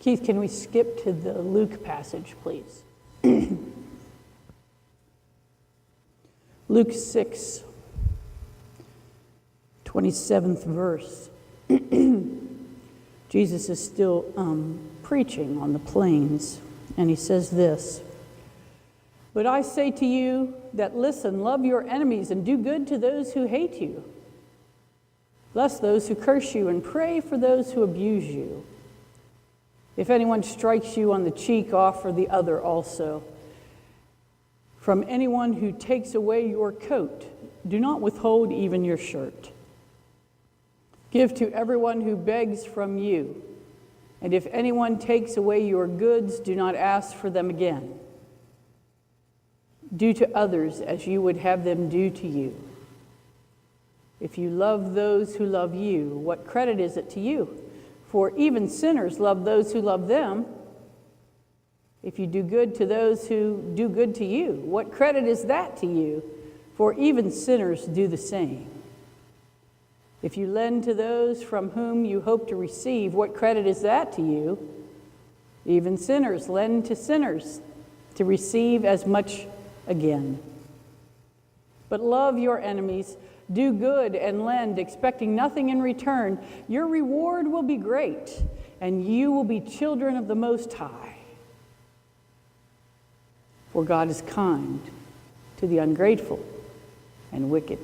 Keith, can we skip to the Luke passage, please? Luke 6, 27th verse. Jesus is still preaching on the plains, and he says this, "But I say to you that listen, love your enemies and do good to those who hate you. Bless those who curse you and pray for those who abuse you. If anyone strikes you on the cheek, offer the other also. From anyone who takes away your coat, do not withhold even your shirt. Give to everyone who begs from you, and if anyone takes away your goods, do not ask for them again. Do to others as you would have them do to you. If you love those who love you, what credit is it to you? For even sinners love those who love them. If you do good to those who do good to you, what credit is that to you? For even sinners do the same. If you lend to those from whom you hope to receive, what credit is that to you? Even sinners lend to sinners to receive as much again. But love your enemies, do good and lend, expecting nothing in return. Your reward will be great, and you will be children of the Most High. For God is kind to the ungrateful and wicked.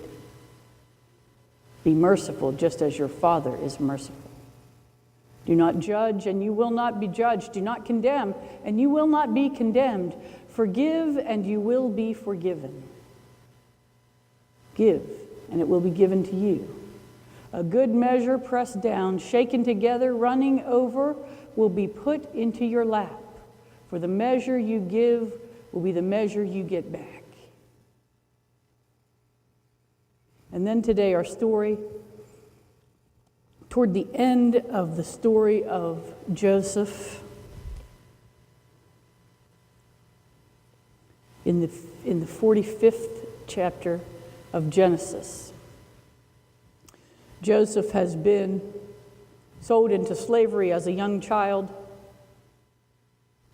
Be merciful just as your Father is merciful. Do not judge, and you will not be judged. Do not condemn, and you will not be condemned. Forgive, and you will be forgiven. Give, and it will be given to you. A good measure pressed down, shaken together, running over, will be put into your lap. For the measure you give will be the measure you get back. And then today our story, toward the end of the story of Joseph, in the 45th chapter of Genesis. Joseph has been sold into slavery as a young child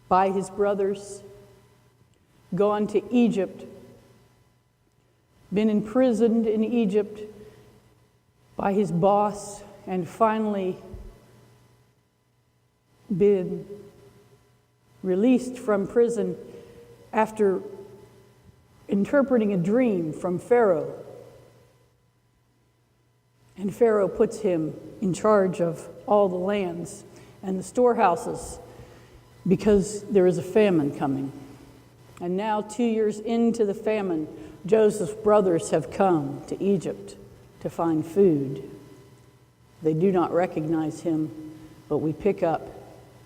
by his brothers, gone to Egypt, been imprisoned in Egypt by his boss, and finally been released from prison after interpreting a dream from Pharaoh. And Pharaoh puts him in charge of all the lands and the storehouses because there is a famine coming. And now, 2 years into the famine, Joseph's brothers have come to Egypt to find food. They do not recognize him, but we pick up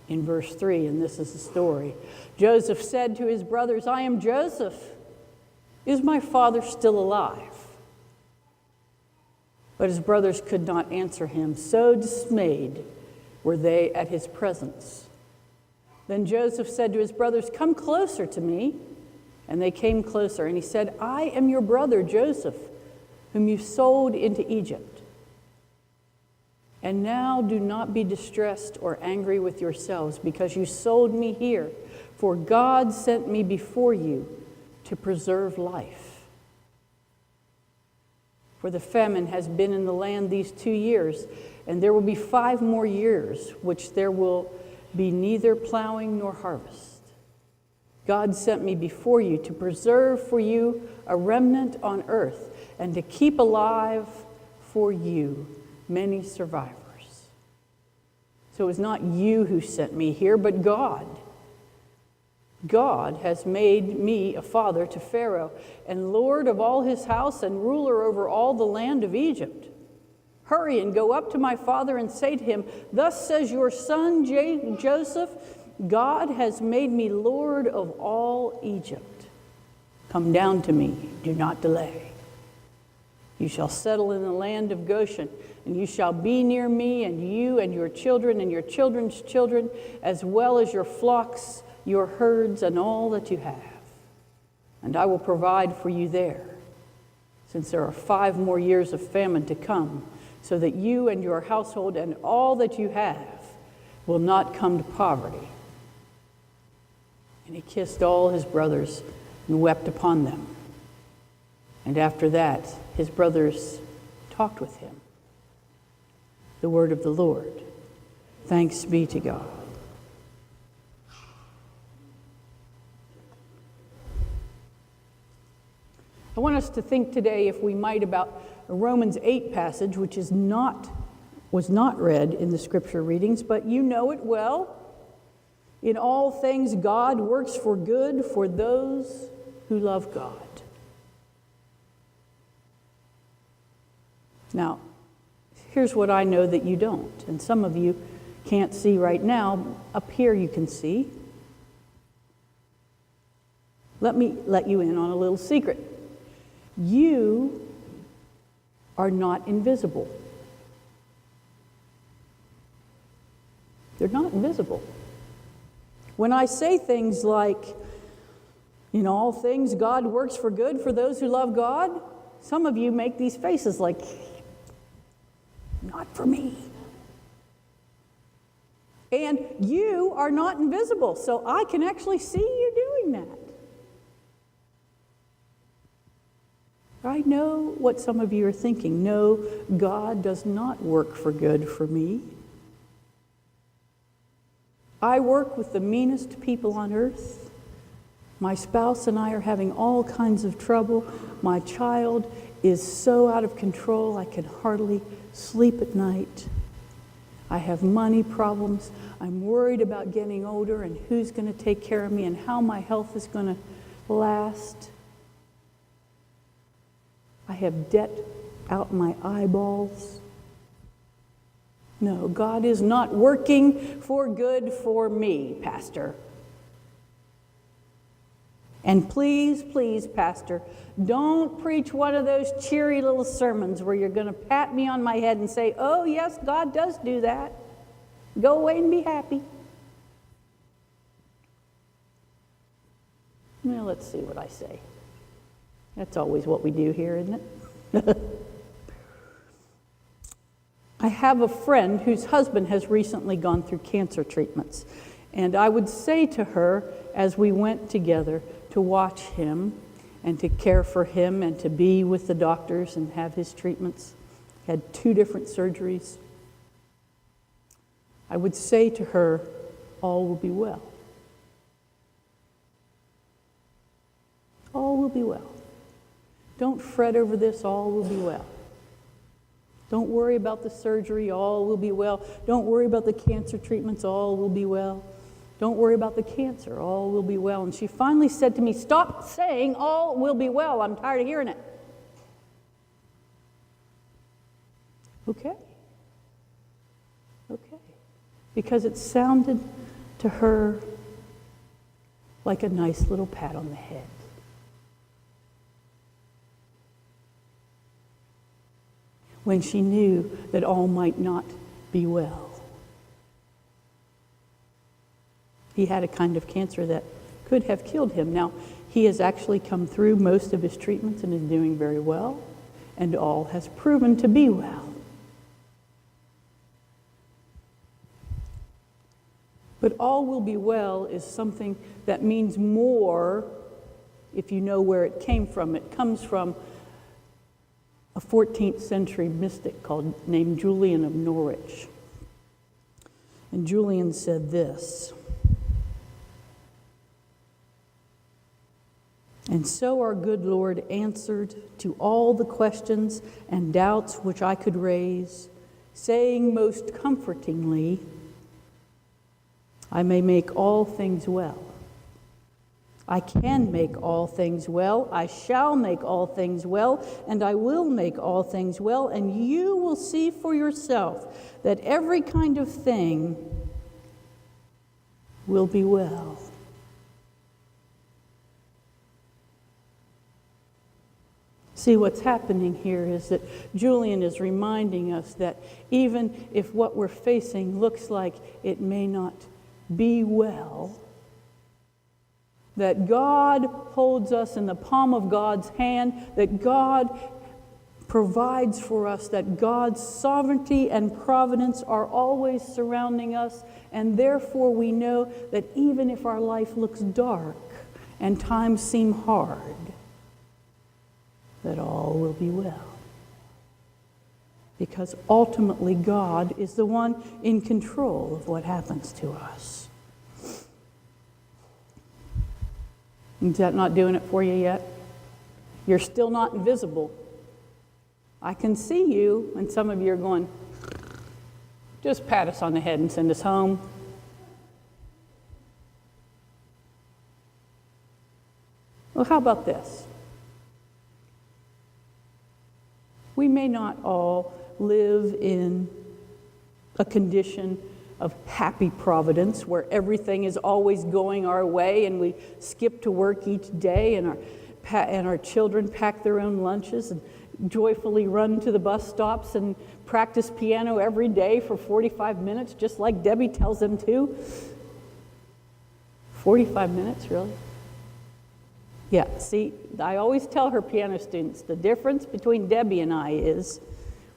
in verse 3, and this is the story. Joseph said to his brothers, "I am Joseph. Is my father still alive?" But his brothers could not answer him. So dismayed were they at his presence. Then Joseph said to his brothers, "Come closer to me." And they came closer, and he said, "I am your brother Joseph, whom you sold into Egypt. And now do not be distressed or angry with yourselves because you sold me here, for God sent me before you to preserve life. For the famine has been in the land these 2 years, and there will be 5 more years, which there will be neither plowing nor harvest. God sent me before you to preserve for you a remnant on earth and to keep alive for you many survivors. So it was not you who sent me here, but God. God has made me a father to Pharaoh and lord of all his house and ruler over all the land of Egypt. Hurry and go up to my father and say to him, 'Thus says your son Joseph, God has made me lord of all Egypt. Come down to me, do not delay. You shall settle in the land of Goshen, and you shall be near me, and you and your children and your children's children, as well as your flocks, your herds, and all that you have. And I will provide for you there, since there are 5 more years of famine to come, so that you and your household and all that you have will not come to poverty. And he kissed all his brothers and wept upon them. And after that, his brothers talked with him. The word of the Lord. Thanks be to God. I want us to think today, if we might, about a Romans 8 passage, which was not read in the scripture readings, but you know it well. In all things, God works for good for those who love God. Now, here's what I know that you don't, and some of you can't see right now. Up here you can see. Let me let you in on a little secret. You are not invisible. They're not invisible. When I say things like, in all things, God works for good for those who love God, some of you make these faces like, not for me. And you are not invisible, so I can actually see you doing that. I know what some of you are thinking. No, God does not work for good for me. I work with the meanest people on earth. My spouse and I are having all kinds of trouble. My child is so out of control I can hardly sleep at night. I have money problems. I'm worried about getting older and who's going to take care of me and how my health is going to last. I have debt out my eyeballs. No, God is not working for good for me, Pastor. And please, please, Pastor, don't preach one of those cheery little sermons where you're going to pat me on my head and say, oh, yes, God does do that. Go away and be happy. Well, let's see what I say. That's always what we do here, isn't it? I have a friend whose husband has recently gone through cancer treatments. And I would say to her, as we went together to watch him and to care for him and to be with the doctors and have his treatments, had 2 different surgeries, I would say to her, all will be well. All will be well. Don't fret over this, all will be well. Don't worry about the surgery, all will be well. Don't worry about the cancer treatments, all will be well. Don't worry about the cancer, all will be well. And she finally said to me, stop saying all will be well. I'm tired of hearing it. Okay. Because it sounded to her like a nice little pat on the head. When she knew that all might not be well. He had a kind of cancer that could have killed him. Now, he has actually come through most of his treatments and is doing very well, and all has proven to be well. But all will be well is something that means more if you know where it came from. It comes from a 14th century mystic named Julian of Norwich. And Julian said this, and so our good Lord answered to all the questions and doubts which I could raise, saying most comfortingly, I may make all things well. I can make all things well. I shall make all things well, and I will make all things well, and you will see for yourself that every kind of thing will be well. See, what's happening here is that Julian is reminding us that even if what we're facing looks like it may not be well, that God holds us in the palm of God's hand, that God provides for us, that God's sovereignty and providence are always surrounding us, and therefore we know that even if our life looks dark and times seem hard, that all will be well. Because ultimately God is the one in control of what happens to us. Is that not doing it for you yet? You're still not invisible. I can see you, and some of you are going, just pat us on the head and send us home. Well, how about this? We may not all live in a condition of happy providence where everything is always going our way and we skip to work each day and our children pack their own lunches and joyfully run to the bus stops and practice piano every day for 45 minutes, just like Debbie tells them to. 45 minutes, really? Yeah, see, I always tell her piano students, the difference between Debbie and I is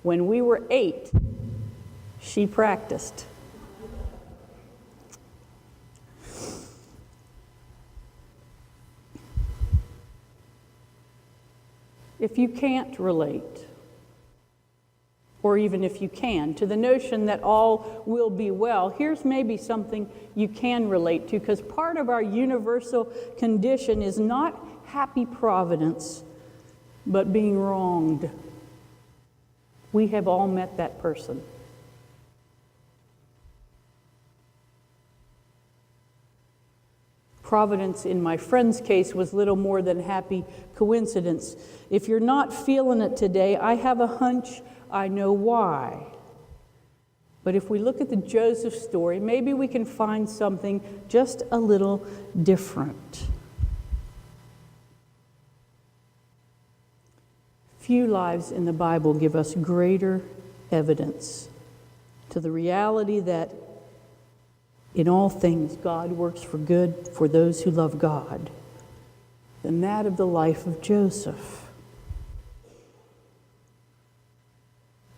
when we were 8, she practiced. If you can't relate, or even if you can, to the notion that all will be well, here's maybe something you can relate to, because part of our universal condition is not happy providence, but being wronged. We have all met that person. Providence, in my friend's case, was little more than happy coincidence. If you're not feeling it today, I have a hunch I know why. But if we look at the Joseph story, maybe we can find something just a little different. Few lives in the Bible give us greater evidence to the reality that in all things God works for good for those who love God than that of the life of Joseph.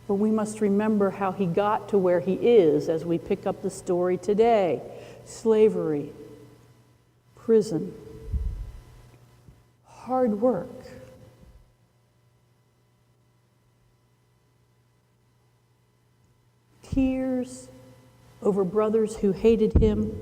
But we must remember how he got to where he is as we pick up the story today. Slavery, prison, hard work. Tears over brothers who hated him,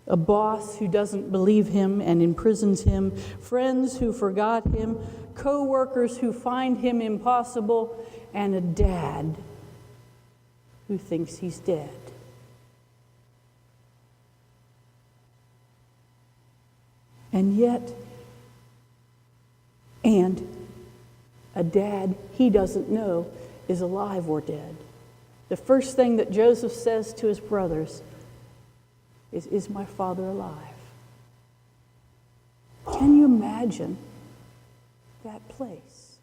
a boss who doesn't believe him and imprisons him, friends who forgot him, co-workers who find him impossible, and a dad who thinks he's dead. And yet, a dad he doesn't know is alive or dead. The first thing that Joseph says to his brothers is my father alive? Can you imagine that place?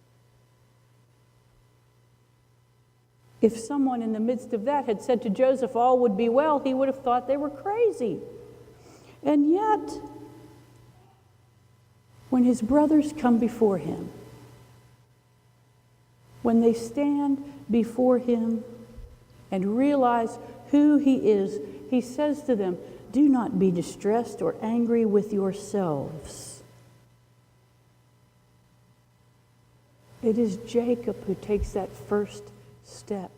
If someone in the midst of that had said to Joseph, all would be well, he would have thought they were crazy. And yet, when his brothers come before him, when they stand before him and realize who he is, he says to them, do not be distressed or angry with yourselves. It is Jacob who takes that first step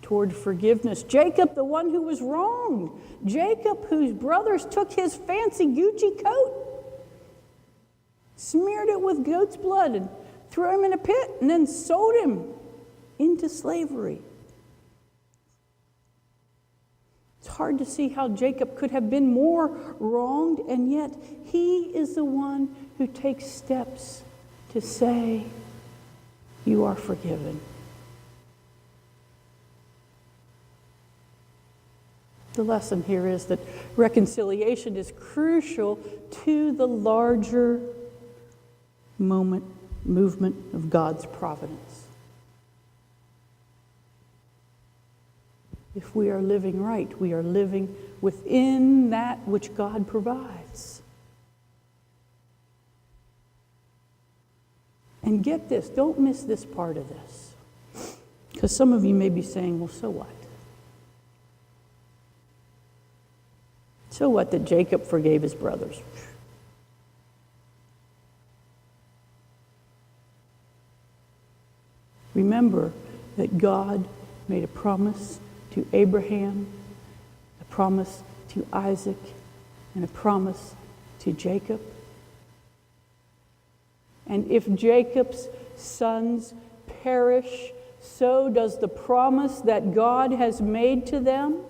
toward forgiveness. Jacob, the one who was wronged. Jacob, whose brothers took his fancy Gucci coat, smeared it with goat's blood, and threw him in a pit, and then sold him into slavery. It's hard to see how Jacob could have been more wronged, and yet he is the one who takes steps to say, you are forgiven. The lesson here is that reconciliation is crucial to the larger movement of God's providence. If we are living right, we are living within that which God provides. And get this, don't miss this part of this. Because some of you may be saying, well, so what? So what that Jacob forgave his brothers? Remember that God made a promise to Abraham, a promise to Isaac, and a promise to Jacob. And if Jacob's sons perish, so does the promise that God has made to them.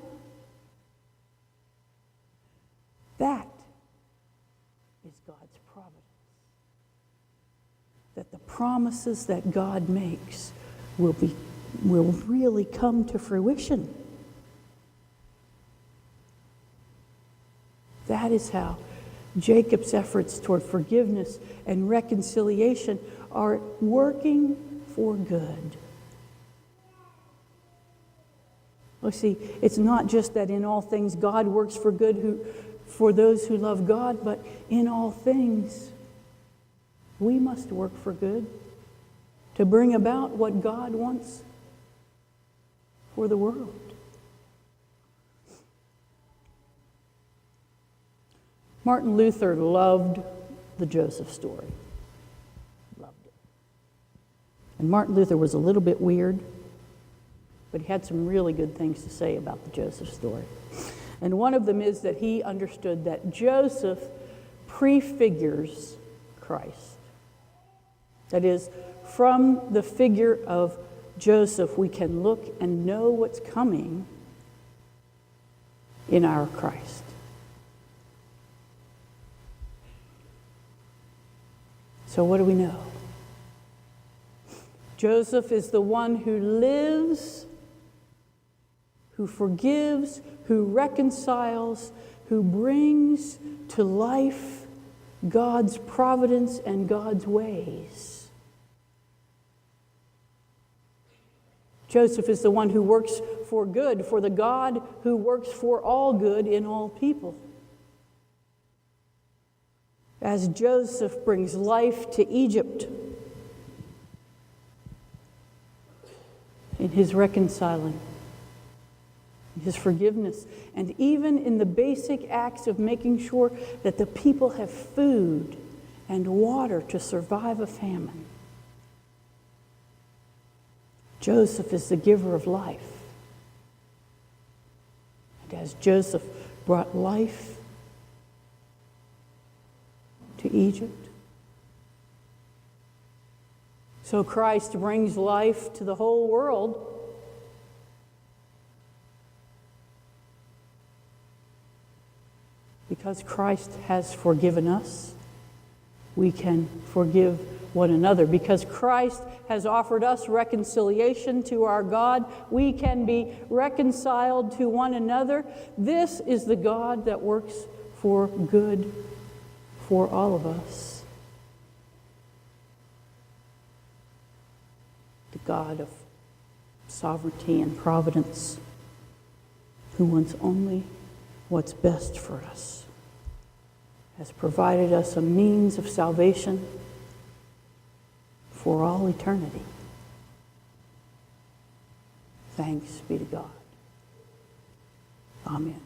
That is God's providence. That the promises that God makes will really come to fruition. That is how Jacob's efforts toward forgiveness and reconciliation are working for good. Well, see, it's not just that in all things God works for good for those who love God, but in all things we must work for good to bring about what God wants for the world. Martin Luther loved the Joseph story. Loved it. And Martin Luther was a little bit weird, but he had some really good things to say about the Joseph story. And one of them is that he understood that Joseph prefigures Christ. That is, from the figure of Joseph, we can look and know what's coming in our Christ. So what do we know? Joseph is the one who lives, who forgives, who reconciles, who brings to life God's providence and God's ways. Joseph is the one who works for good, for the God who works for all good in all people. As Joseph brings life to Egypt in his reconciling, his forgiveness, and even in the basic acts of making sure that the people have food and water to survive a famine. Joseph is the giver of life. And as Joseph brought life to Egypt, so Christ brings life to the whole world. Because Christ has forgiven us, we can forgive one another. Because Christ has offered us reconciliation to our God, we can be reconciled to one another. This is the God that works for good for all of us. The God of sovereignty and providence, who wants only what's best for us, has provided us a means of salvation for all eternity. Thanks be to God. Amen.